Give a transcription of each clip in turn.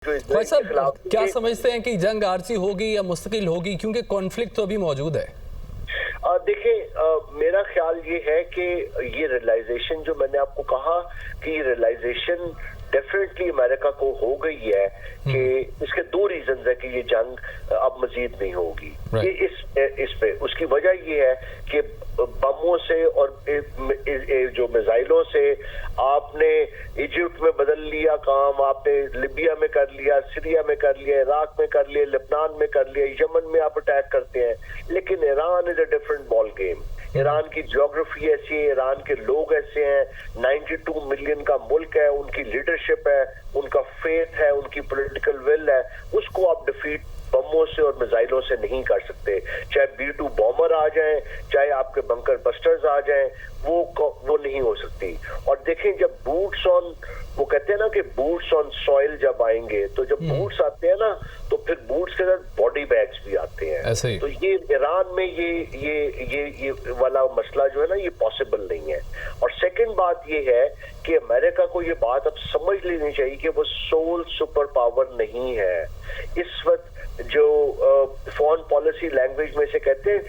भाई साहब, क्या समझते हैं कि जंग आरसी होगी या मुस्तकिल होगी, क्योंकि कॉन्फ्लिक्ट तो अभी मौजूद है? देखिए, मेरा ख्याल ये है कि ये रियलाइजेशन जो मैंने आपको कहा कि ये रियलाइजेशन डेफिनेटली अमेरिका को हो गई है कि इसके दो रीजंस है कि ये जंग अब मजीद नहीं होगी। ये इस पे उसकी वजह ये है कि बमों से और जो मिसाइलों से आपने इजिप्ट में बदल लिया काम, आपने लिबिया में कर लिया, सीरिया में कर लिया, इराक में कर लिया, लेबनान में कर लिया, यमन में आप अटैक करते हैं। लेकिन Iran is a different ball game. Iran की ज्योग्राफी ऐसी है, ईरान के लोग ऐसे हैं, 92 मिलियन का मुल्क है, उनकी लीडरशिप है, उनका फेथ है, उनकी पॉलिटिकल विल है। उसको आप डिफीट बमों से और मिसाइलों से नहीं कर सकते। चाहे B-2 बॉम्बर आ जाएं, चाहे आपके बंकर बस्टर्स आ जाएं, वो नहीं हो सकती। और देखें, जब बूट्स ऑन, वो कहते हैं ना कि बूट्स ऑन सॉइल जब आएंगे, तो जब बूट्स आते हैं ना, तो फिर बूट्स के साथ बॉडी बैग्स भी आते हैं। तो ये ईरान में ये वाला मसला जो है ना, ये पॉसिबल नहीं है। और सेकंड बात ये है कि अमेरिका को ये बात अब समझ लेनी चाहिए कि वो सोल सुपर पावर नहीं है। इस वक्त जो फॉरेन पॉलिसी लैंग्वेज में से कहते हैं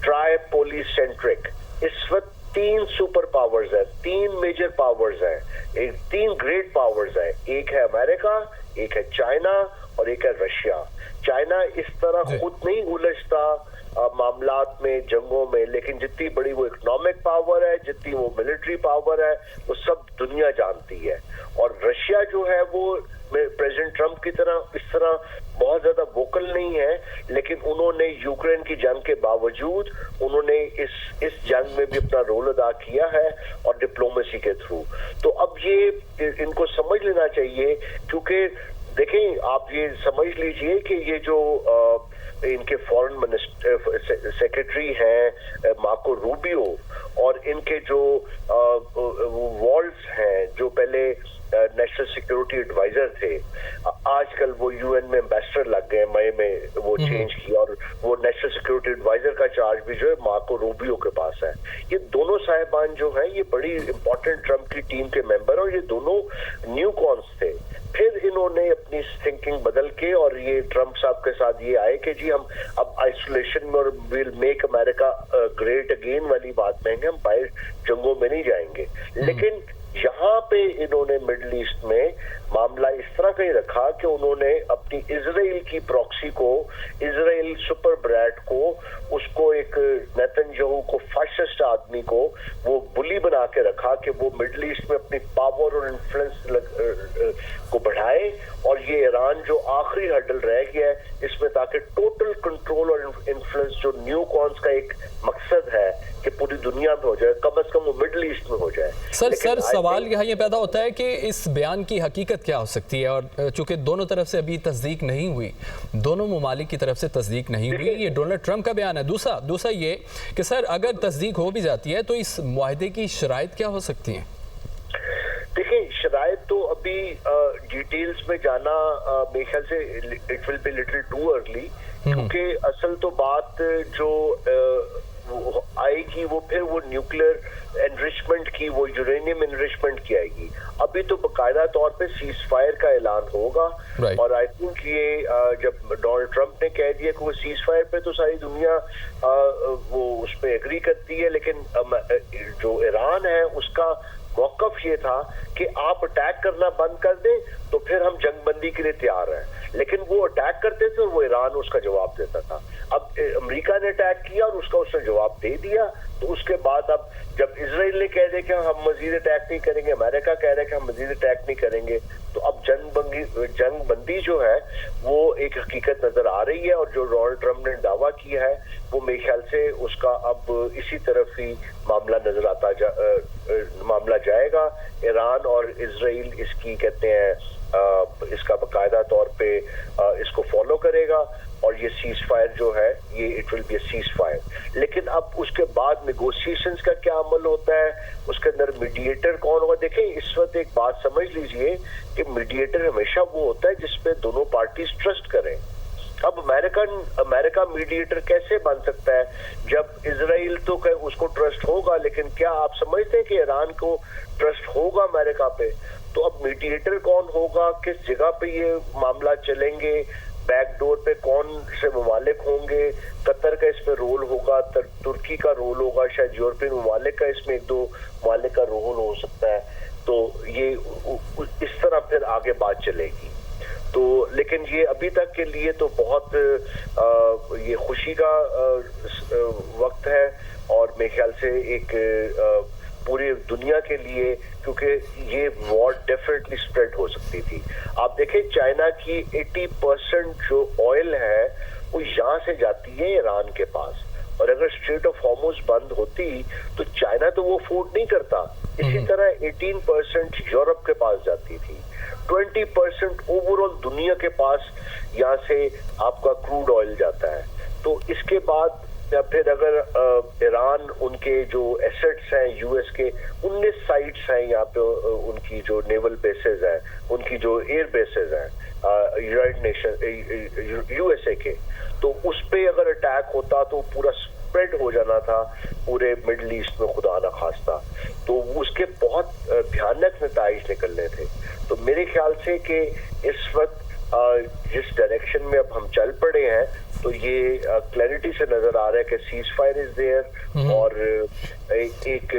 ट्राई पोली सेंट्रिक, इस वक्त 3 सुपर पावर्स है, 3 मेजर पावर्स है, 3 ग्रेट पावर्स है। एक है अमेरिका, एक है चाइना और एक है रशिया। चाइना इस तरह खुद नहीं उलझता मामलात में, जंगों में, लेकिन जितनी बड़ी वो इकोनॉमिक पावर है, जितनी वो मिलिट्री पावर है, वो सब दुनिया जानती है। और रशिया जो है वो प्रेसिडेंट ट्रंप की तरह इस तरह बहुत ज्यादा वोकल नहीं है, लेकिन उन्होंने यूक्रेन की जंग के बावजूद उन्होंने इस जंग में भी अपना रोल अदा किया है और डिप्लोमेसी के थ्रू। तो अब ये इनको समझ लेना चाहिए, क्योंकि देखें, आप ये समझ लीजिए कि ये जो इनके फॉरेन मिनिस्टर सेक्रेटरी हैं मार्को रूबियो, और इनके जो वॉल्स हैं, जो पहले नेशनल सिक्योरिटी एडवाइजर थे, आजकल वो यूएन में एम्बेसडर लग गए, मई में वो चेंज किया, और वो नेशनल सिक्योरिटी एडवाइजर का चार्ज भी जो है मार्को रूबियो के पास है। ये दोनों साहिबान जो हैं, ये बड़ी इंपॉर्टेंट ट्रंप की टीम के मेंबर, और ये दोनों न्यू कॉन्स थे। फिर इन्होंने अपनी थिंकिंग बदल के और ये ट्रंप साहब के साथ ये आए कि जी हम अब आइसोलेशन में और will make America great again वाली बात में हम बाहर जंगों में नहीं जाएंगे। लेकिन यहाँ पे इन्होंने मिडिल ईस्ट में मामला इस तरह का ही रखा कि उन्होंने अपनी इजराइल की प्रॉक्सी को, इजराइल सुपर ब्रैट को, उसको एक नेतन्याहू को, फाशिस्ट आदमी को वो बुली बना के रखा कि वो मिडिल ईस्ट में अपनी पावर और इन्फ्लुएंस को बढ़ाए, और ये ईरान जो आखिरी हर्डल रह गया है इसमें, ताकि टोटल कंट्रोल और इन्फ्लुएंस जो न्यू कॉन्स का एक मकसद है कि पूरी दुनिया में हो जाए, कम से कम वो मिडिल ईस्ट में हो जाए। सर सवाल यहाँ ये पैदा होता है कि इस बयान की हकीकत क्या हो सकती है, और चूंकि दोनों तरफ से अभी तस्दीक नहीं हुई, दोनों ममालिक की तरफ से तस्दीक नहीं हुई, ये डोनाल्ड ट्रंप का बयान है। दूसरा ये कि सर, अगर तस्दीक हो भी जाती है तो इस मुआहदे की शराइत क्या हो सकती हैं? देखिए, शराइत तो अभी डिटेल्स में जाना मेरे ख्याल से it will be little too early, क्योंकि असल तो बात जो आएगी वो फिर वो न्यूक्लियर एनरिचमेंट की, वो यूरेनियम एनरिचमेंट की आएगी। अभी तो बाकायदा तौर पे सीज फायर का ऐलान होगा, और आई थिंक ये जब डोनाल्ड ट्रंप ने कह दिया कि वो सीज फायर पे, तो सारी दुनिया वो उस पर एग्री करती है। लेकिन जो ईरान है उसका मौकफ ये था कि आप अटैक करना बंद कर दें तो फिर हम जंगबंदी के लिए तैयार हैं। लेकिन वो अटैक करते थे और वो ईरान उसका जवाब देता था। अब अमेरिका ने अटैक किया और उसने जवाब दे दिया, तो उसके बाद अब जब इजराइल ने कह दिया कि हम मजीद अटैक नहीं करेंगे, अमेरिका कह रहा है कि हम मजीद अटैक नहीं करेंगे, तो अब जंगबंदी जो है वो एक हकीकत नजर आ रही है। और जो डोनाल्ड ट्रंप ने दावा किया है वो मेरे ख्याल से उसका अब इसी तरफ ही मामला नजर मामला जाएगा। ईरान और इजराइल इसकी कहते हैं इसका बाकायदा तौर पे इसको फॉलो करेगा, और ये सीज फायर जो है ये it will be a cease fire. लेकिन अब उसके बाद नेगोशिएशंस का क्या अमल होता है, उसके अंदर मीडिएटर कौन होगा? देखें, इस वक्त एक बात समझ लीजिए कि मीडिएटर हमेशा वो होता है जिसपे दोनों पार्टीज ट्रस्ट करें। अब अमेरिका मीडिएटर कैसे बन सकता है जब इजराइल तो उसको ट्रस्ट होगा, लेकिन क्या आप समझते हैं कि ईरान को ट्रस्ट होगा अमेरिका पे? तो अब मीडिएटर कौन होगा, किस जगह पे ये मामला चलेंगे, बैकडोर पे कौन से ममालिक होंगे, कतर का इसमें रोल होगा, तुर्की का रोल होगा, शायद यूरोपियन ममालिक का इसमें एक दो ममालिक का रोल हो सकता है। तो ये इस तरह फिर आगे बात चलेगी। तो लेकिन ये अभी तक के लिए तो बहुत ये खुशी का वक्त है, और मेरे ख्याल से एक पूरी दुनिया के लिए, क्योंकि ये वॉर डेफिनेटली स्प्रेड हो सकती थी। आप देखें चाइना की 80% जो ऑयल है वो यहाँ से जाती है ईरान के पास, और अगर स्ट्रेट ऑफ हॉर्मुज बंद होती तो चाइना तो वो फूड नहीं करता। इसी तरह 18% यूरोप के पास जाती थी, 20% ओवरऑल दुनिया के पास यहाँ से आपका क्रूड ऑयल जाता है। तो इसके बाद या फिर अगर ईरान, उनके जो एसेट्स हैं यूएस के 19 साइट्स हैं यहाँ पे, उनकी जो नेवल बेसेस हैं, उनकी जो एयर बेसेस हैं यूनाइटेड नेशन यूएसए के, तो उस पे अगर अटैक होता तो पूरा स्प्रेड हो जाना था पूरे मिडिल ईस्ट में, खुदा ना खास्ता। तो उसके बहुत भयानक नताइज निकलने थे। तो मेरे ख्याल से कि इस वक्त जिस डायरेक्शन में अब हम चल पड़े हैं, तो ये क्लैरिटी से नजर आ रहा है कि सीज फायर इज देयर, और एक